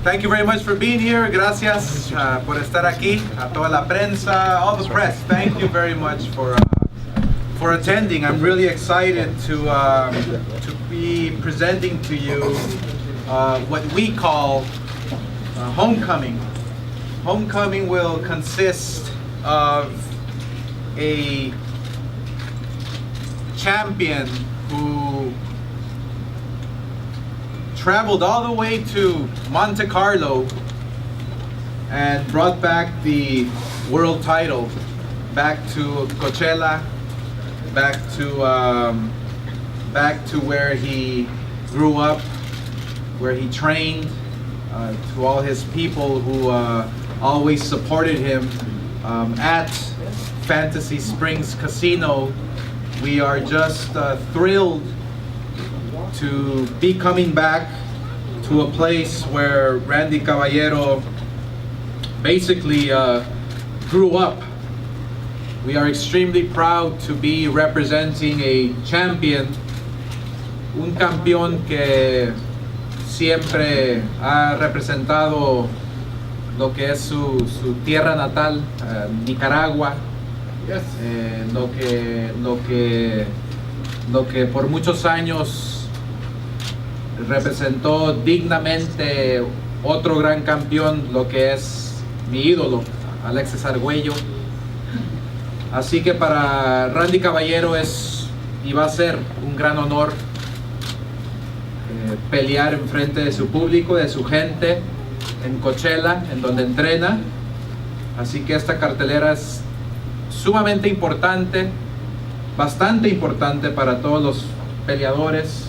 thank you very much for being here. Gracias por estar aquí. A toda la prensa, all the press, thank you very much for attending. I'm really excited to be presenting to you what we call homecoming. Homecoming will consist of a champion who traveled all the way to Monte Carlo and brought back the world title back to Coachella, back to where he grew up, where he trained, to all his people who always supported him at Fantasy Springs Casino. We are just thrilled to be coming back to a place where Randy Caballero basically grew up. We are extremely proud to be representing a champion, un campeón que siempre ha representado lo que es su tierra natal, Nicaragua. Yes. Lo que por muchos años representó dignamente otro gran campeón, lo que es mi ídolo, Alexis Argüello. Así que para Randy Caballero es y va a ser un gran honor pelear en frente de su público, de su gente, en Coachella, en donde entrena. Así que esta cartelera es sumamente importante, bastante importante para todos los peleadores.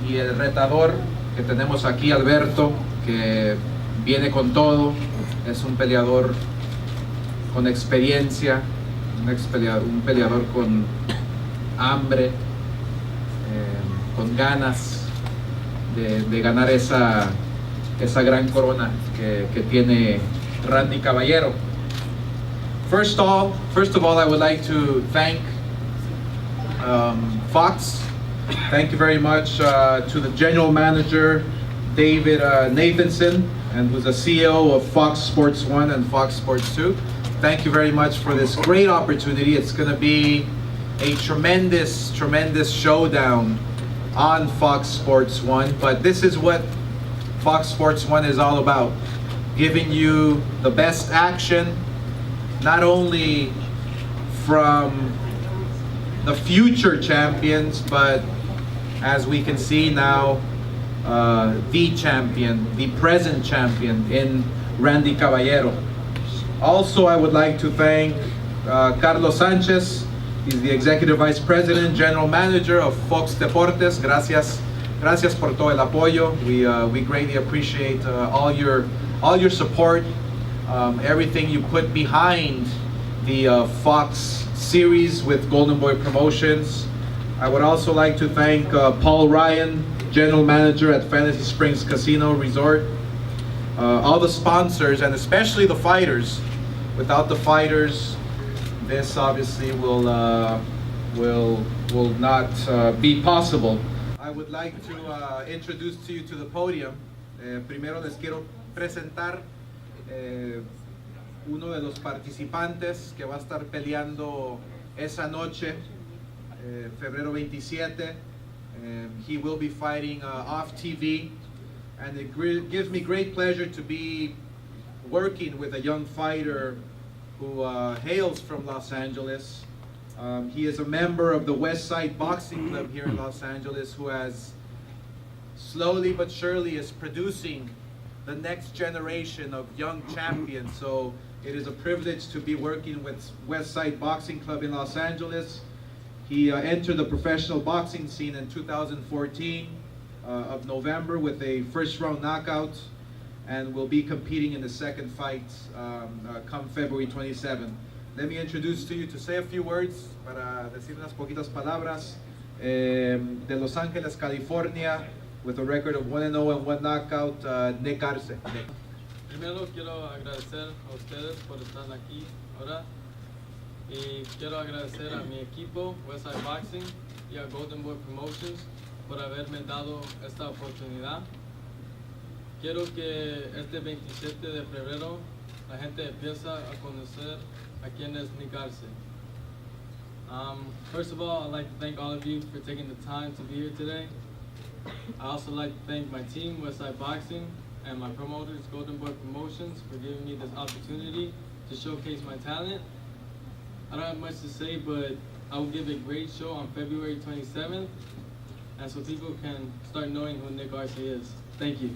Y el retador que tenemos aquí, Alberto, que viene con todo, es un peleador con experiencia, un peleador con hambre, con ganas de ganar esa gran corona que tiene Randy Caballero. First of all, I would like to thank Fox. Thank you very much to the general manager, David Nathanson, and who's the CEO of Fox Sports 1 and Fox Sports 2. Thank you very much for this great opportunity. It's going to be a tremendous showdown on Fox Sports 1, but this is what Fox Sports 1 is all about, giving you the best action, not only from the future champions, but as we can see now, the champion, the present champion in Randy Caballero. Also, I would like to thank Carlos Sanchez. He's the Executive Vice President, General Manager of Fox Deportes. Gracias por todo el apoyo. We greatly appreciate all your support, everything you put behind the Fox series with Golden Boy Promotions. I would also like to thank Paul Ryan, General Manager at Fantasy Springs Casino Resort, all the sponsors, and especially the fighters. Without the fighters, this obviously will not be possible. I would like to introduce to you to the podium. Primero les quiero presentar uno de los participantes que va a estar peleando esa noche, febrero 27. He will be fighting off TV, and it gives me great pleasure to be working with a young fighter who hails from Los Angeles. He is a member of the West Side Boxing Club here in Los Angeles, who has slowly but surely is producing the next generation of young champions. So it is a privilege to be working with West Side Boxing Club in Los Angeles. He entered the professional boxing scene in 2014 of November with a first round knockout, and will be competing in the second fight come February 27. Let me introduce to you, to say a few words, para decir unas poquitas palabras, de Los Angeles, California, with a record of 1-0 and 1 knockout, Nick Arce. Primero quiero agradecer a ustedes por estar aquí ahora, y quiero agradecer a mi equipo, Westside Boxing, y a Golden Boy Promotions por haberme dado esta oportunidad. quiero que este 27 de febrero la gente empieza a conocer a quién es Nick Arce. First of all, I'd like to thank all of you for taking the time to be here today. I also like to thank my team, Westside Boxing, and my promoters, Golden Boy Promotions, for giving me this opportunity to showcase my talent. I don't have much to say, but I will give a great show on February 27th, and so people can start knowing who Nick Arce is. Thank you.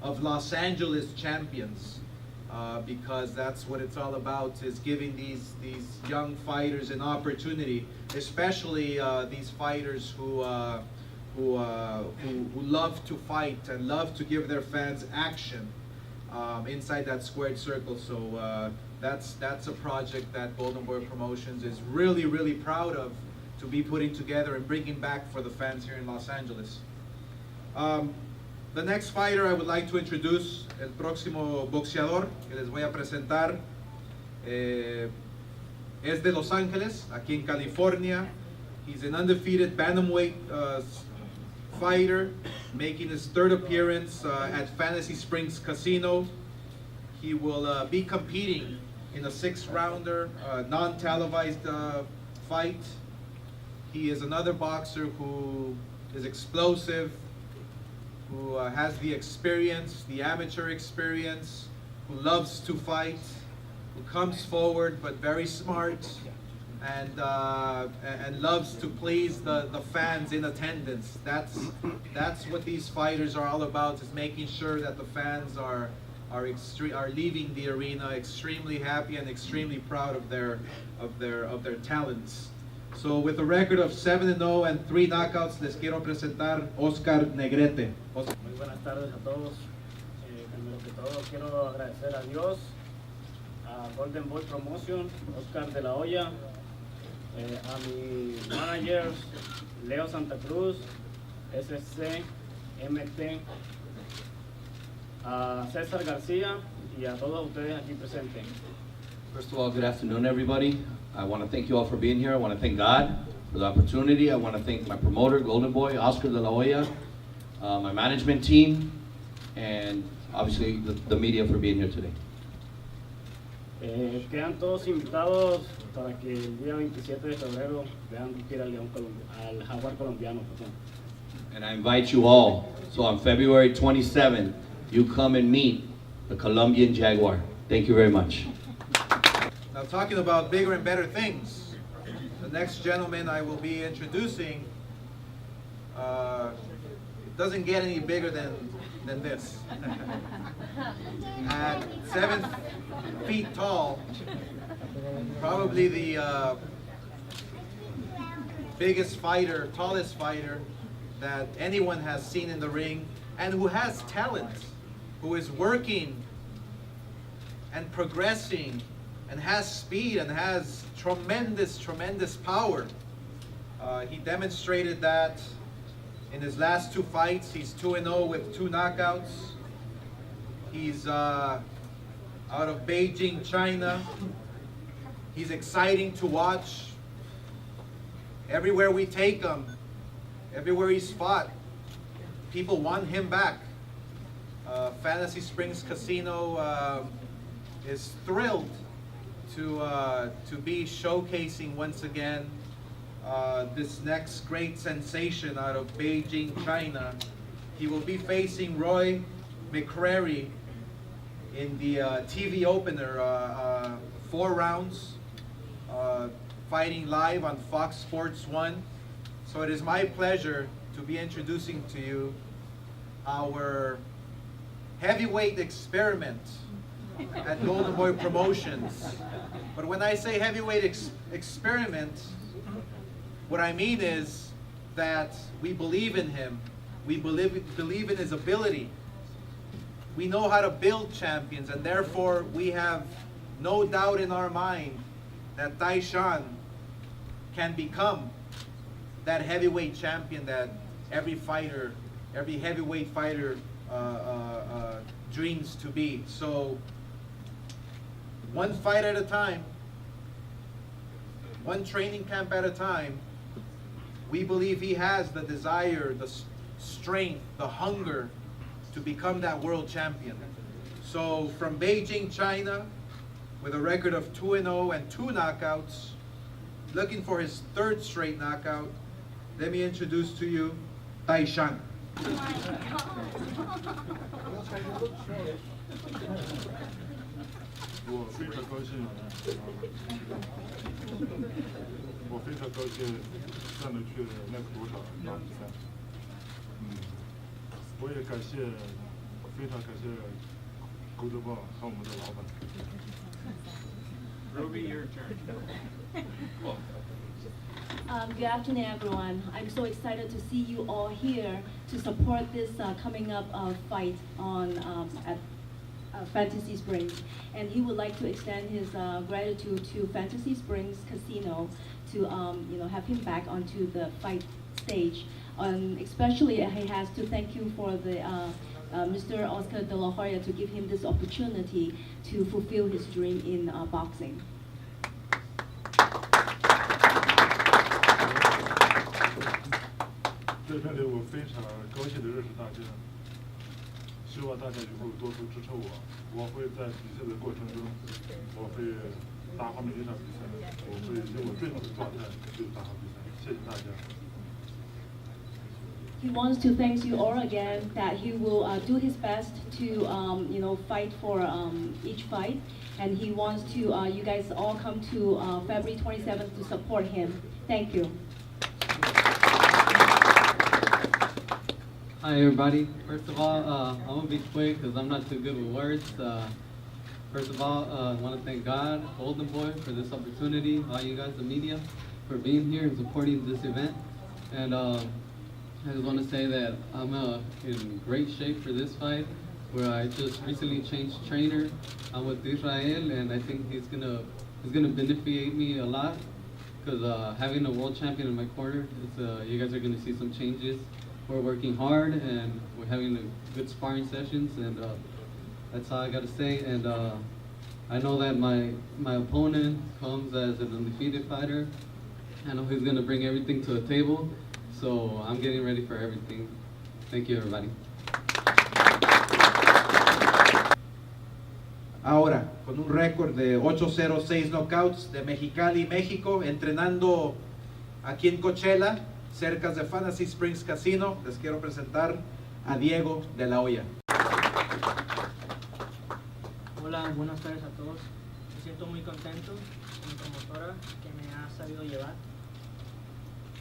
Of Los Angeles champions, because that's what it's all about, is giving these young fighters an opportunity, especially these fighters who love to fight and love to give their fans action inside that squared circle. So that's a project that Golden Boy Promotions is really proud of, to be putting together and bringing back for the fans here in Los Angeles. The next fighter I would like to introduce, el próximo boxeador que les voy a presentar, es de Los Ángeles, aquí en California. He's an undefeated bantamweight fighter, making his third appearance at Fantasy Springs Casino. He will be competing in a 6-rounder, non-televised fight. He is another boxer who is explosive, who has the experience, the amateur experience, who loves to fight, who comes forward but very smart, and loves to please the fans in attendance. That's what these fighters are all about, is making sure that the fans are leaving the arena extremely happy and extremely proud of their talents. So with a record of 7-0 and 3 knockouts, les quiero presentar Oscar Negrete. Muy buenas tardes a todos. Primero que todo quiero agradecer a Dios, a Golden Boy Promotion, Oscar de la Hoya, a mi managers, Leo Santa Cruz, SC, MT, a César García y a todos ustedes aquí presentes. First of all, good afternoon, everybody. I want to thank you all for being here. I want to thank God for the opportunity. I want to thank my promoter, Golden Boy, Oscar de la Hoya, my management team, and obviously the media for being here today. Quedan todos invitados para que el día 27 de febrero vean luchar al jaguar colombiano. And I invite you all, so on February 27th, you come and meet the Colombian Jaguar. Thank you very much. Now, talking about bigger and better things, the next gentleman I will be introducing, it doesn't get any bigger than this. At 7 feet tall, probably the biggest fighter, tallest fighter that anyone has seen in the ring, and who has talent, who is working and progressing, and has speed and has tremendous power. He demonstrated that in his last 2 fights. He's 2-0 with 2 knockouts. He's out of Beijing, China. He's exciting to watch. Everywhere we take him, everywhere he's fought, people want him back. Fantasy Springs Casino is thrilled to be showcasing once again this next great sensation out of Beijing, China. He will be facing Roy McCrary in the TV opener, 4 rounds, fighting live on Fox Sports 1. So it is my pleasure to be introducing to you our heavyweight experiment at Golden Boy Promotions. But when I say heavyweight experiment, what I mean is that we believe in him. We believe in his ability. We know how to build champions, and therefore we have no doubt in our mind that Taishan can become that heavyweight champion that every heavyweight fighter dreams to be. So, one fight at a time, one training camp at a time, we believe he has the desire, the strength, the hunger to become that world champion. So from Beijing, China, with a record of 2-0 and 2 knockouts, looking for his 3rd straight knockout, let me introduce to you Taishan.我非常高兴上得去那个赌场打比赛。我也非常感谢Golden Boy和我们的老板。Ruby, your turn. Good afternoon, everyone. I'm so excited to see you all here to support this coming up fight on at Fantasy Springs. And he would like to extend his gratitude to Fantasy Springs Casino to have him back onto the fight stage. Especially he has to thank you for the Mr. Oscar De La Hoya to give him this opportunity to fulfill his dream in boxing. 在这里我非常高兴的认识大家，希望大家以后多多支持我。我会在比赛的过程中，我会打好每一场比赛，我会用我最好的状态去打好比赛。谢谢大家。He wants to thank you all again that he will do his best to fight for each fight, and he wants to you guys all come to February 27th to support him. Thank you. Hi everybody. First of all, I'm gonna be quick because I'm not too good with words. First of all, I want to thank God, Golden Boy, for this opportunity, all you guys, the media, for being here and supporting this event. And I just want to say that I'm in great shape for this fight, where I just recently changed trainer. I'm with Israel, and I think he's gonna benefit me a lot, because having a world champion in my corner, you guys are gonna see some changes. We're working hard, and we're having good sparring sessions, and that's all I gotta say. And I know that my opponent comes as an undefeated fighter. I know he's gonna bring everything to the table. So I'm getting ready for everything. Thank you, everybody. Ahora, con un récord de 8-0, 6 knockouts de Mexicali, México, entrenando aquí en Coachella, cerca de Fantasy Springs Casino, les quiero presentar a Diego de la Hoya. Hola, buenas tardes a todos. Me siento muy contento con mi promotora que me ha sabido llevar.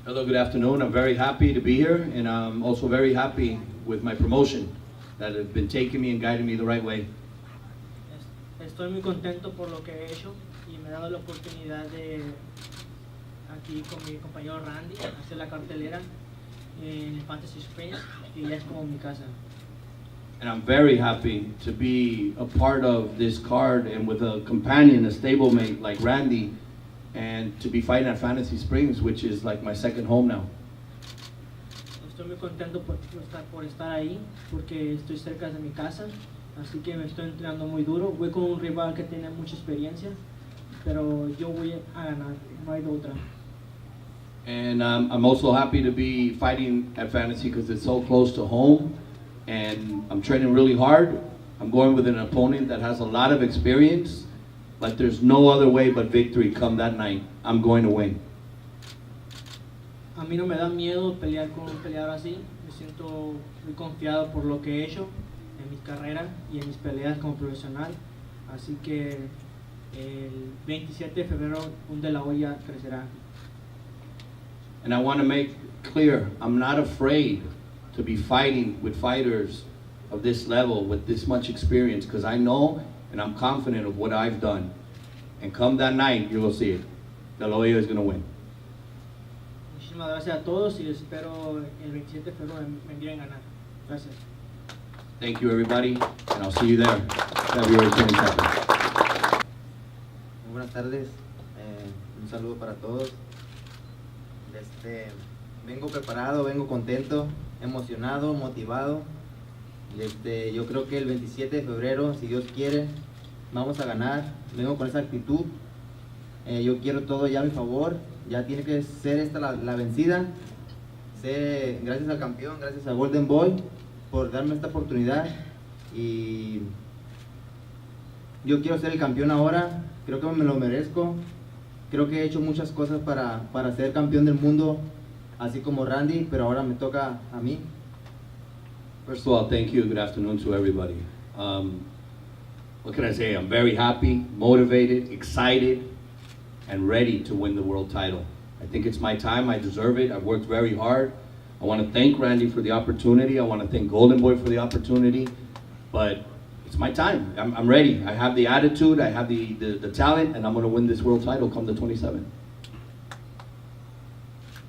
Hello, good afternoon. I'm very happy to be here, and I'm also very happy with my promotion that have been taking me and guiding me the right way. Estoy muy contento por lo que he hecho y me ha dado la oportunidad de aquí con mi compañero Randy hacer la cartelera en Fantasy Springs, que ya es como mi casa. And I'm very happy to be a part of this card and with a companion, a stablemate like Randy, and to be fighting at Fantasy Springs, which is like my second home now. Estoy muy contento por estar ahí, porque estoy cerca de mi casa, así que me estoy entrenando muy duro. Voy con un rival que tiene mucha experiencia, pero yo voy a ganar, no hay de otra. And I'm also happy to be fighting at Fantasy because it's so close to home, and I'm training really hard. I'm going with an opponent that has a lot of experience. Like there's no other way but victory come that night. I'm going to win. A mí no me da miedo pelear con un peleador así. Me siento muy confiado por lo que he hecho en mi carrera y en mis peleas como profesional. Así que el 27 de febrero un De La Hoya crecerá. And I want to make clear, I'm not afraid to be fighting with fighters of this level, with this much experience, because I know and I'm confident of what I've done. And come that night, you will see it. De La Hoya is going to win. Muchísimas gracias a todos y espero el 27 de febrero me envíen ganar. Gracias. Thank you, everybody, and I'll see you there, February 22nd. Muy buenas tardes, un saludo para todos. Vengo preparado, vengo contento, emocionado, motivado. Yo creo que el 27 de febrero, si Dios quiere, vamos a ganar. Vengo con esa actitud. Yo quiero todo ya a mi favor. Ya tiene que ser esta la vencida. Gracias al campeón, gracias a Golden Boy. por darme esta oportunidad y yo quiero ser el campeón ahora, creo que me lo merezco, creo que he hecho muchas cosas para ser campeón del mundo, así como Randy, pero ahora me toca a mí. First of all, thank you. Good afternoon to everybody. What can I say? I'm very happy, motivated, excited, and ready to win the world title. I think it's my time. I deserve it. I've worked very hard. I want to thank Randy for the opportunity. I want to thank Golden Boy for the opportunity. But it's my time. I'm ready. I have the attitude. I have the talent, and I'm going to win this world title come the 27th.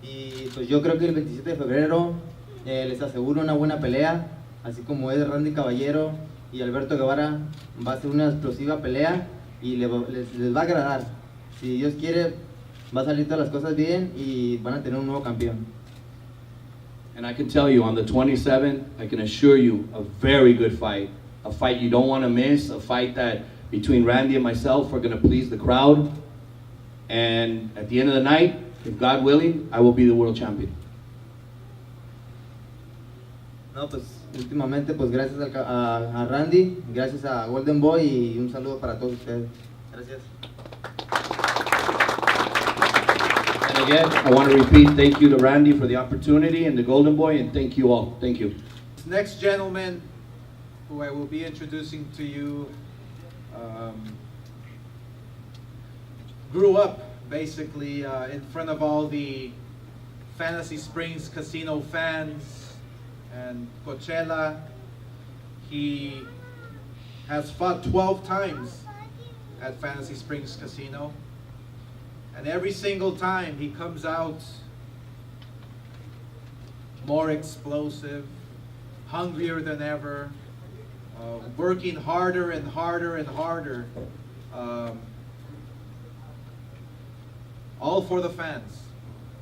Y pues yo creo que el 27 de febrero les aseguro una buena pelea, así como es Randy Caballero y Alberto Guevara, va a ser una explosiva pelea y les va a agradar. Si Dios quiere, va a salir todas las cosas bien y van a tener un nuevo campeón. And I can tell you, on the 27th, I can assure you, a very good fight. A fight you don't want to miss, a fight that between Randy and myself are going to please the crowd. And at the end of the night, if God willing, I will be the world champion. No, pues últimamente, pues gracias a Randy, gracias a Golden Boy y un saludo para todos ustedes. Gracias. And again, I want to repeat thank you to Randy for the opportunity and the Golden Boy, and thank you all. Thank you. This next gentleman, who I will be introducing to you, grew up basically in front of all the Fantasy Springs Casino fans and Coachella. He has fought 12 times at Fantasy Springs Casino, and every single time he comes out more explosive, hungrier than ever, working harder and harder and harder, all for the fans,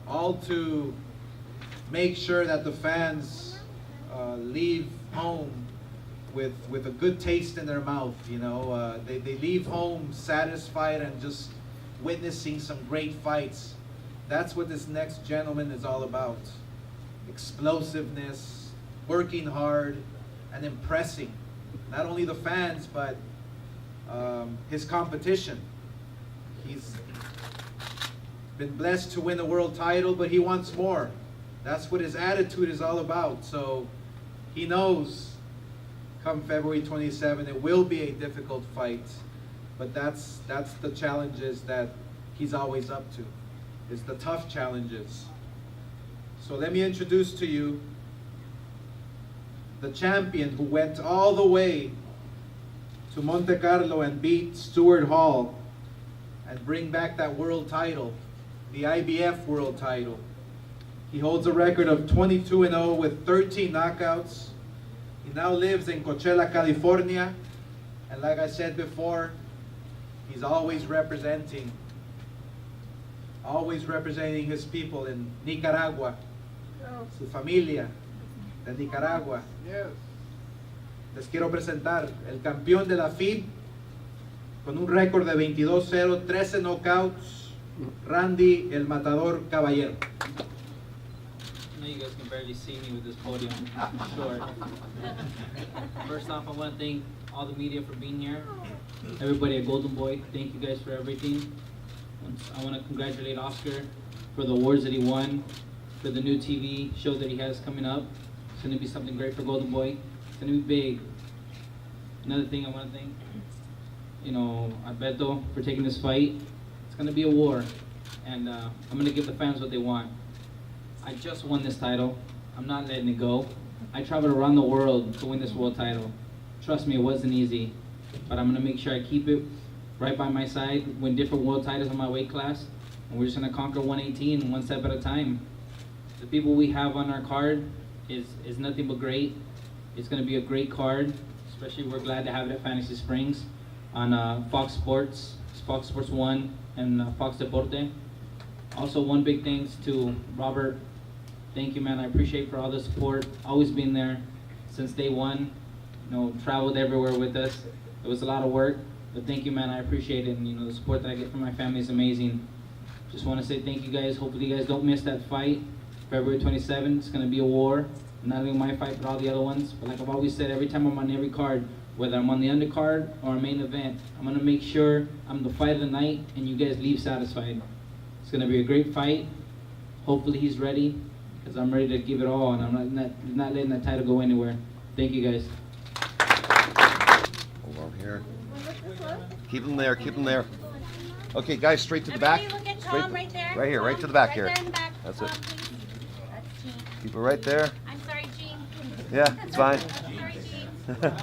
all to make sure that the fans leave home with a good taste in their mouth. You know, they leave home satisfied and just witnessing some great fights. That's what this next gentleman is all about. Explosiveness, working hard, and impressing not only the fans but his competition. He's been blessed to win a world title, but he wants more. That's what his attitude is all about. So he knows come February 27, it will be a difficult fight, but that's the challenges that he's always up to. It's the tough challenges. So let me introduce to you the champion who went all the way to Monte Carlo and beat Stuart Hall and bring back that world title, the IBF world title. He holds a record of 22-0 with 13 knockouts. He now lives in Coachella, California, and like I said before, he's always representing his people in Nicaragua, su familia de Nicaragua. Yes. Les quiero presentar el campeón de la FIB con un récord de 22-0, 13 knockouts, Randy el Matador Caballero. I know you guys can barely see me with this podium. I'm short. First off, I want to thank all the media for being here. Everybody at Golden Boy, thank you guys for everything. I want to congratulate Oscar for the awards that he won, for the new TV show that he has coming up. It's going to be something great for Golden Boy. It's going to be big. Another thing I want to thank, Alberto for taking this fight. It's going to be a war, and I'm going to give the fans what they want. I just won this title. I'm not letting it go. I traveled around the world to win this world title. Trust me, it wasn't easy, but I'm going to make sure I keep it right by my side, win different world titles in my weight class, and we're just going to conquer 118 one step at a time. The people we have on our card is nothing but great. It's going to be a great card, especially we're glad to have it at Fantasy Springs on Fox Sports 1, and Fox Deporte. Also, one big thanks to Robert. Thank you, man. I appreciate for all the support. Always been there since day one. Traveled everywhere with us. It was a lot of work, but thank you, man. I appreciate it. And the support that I get from my family is amazing. Just want to say thank you guys. Hopefully you guys don't miss that fight. February 27th. It's going to be a war. not only my fight, but all the other ones. But like I've always said, every time I'm on every card, whether I'm on the undercard or a main event, I'm gonna make sure I'm the fight of the night and you guys leave satisfied. It's gonna be a great fight. Hopefully he's ready, because I'm ready to give it all, and I'm not letting that title go anywhere. Thank you guys. Hold on here. Keep them there, keep them there. Okay, guys, straight to the back. Everybody look at Straight, Tom right there. right here, right Tom, to the back right here. there in the back. That's Tom, it. please. That's Gene. Keep it right there. I'm sorry, Gene. Yeah, it's fine. Sorry, Gene.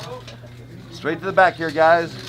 Straight to the back here, guys.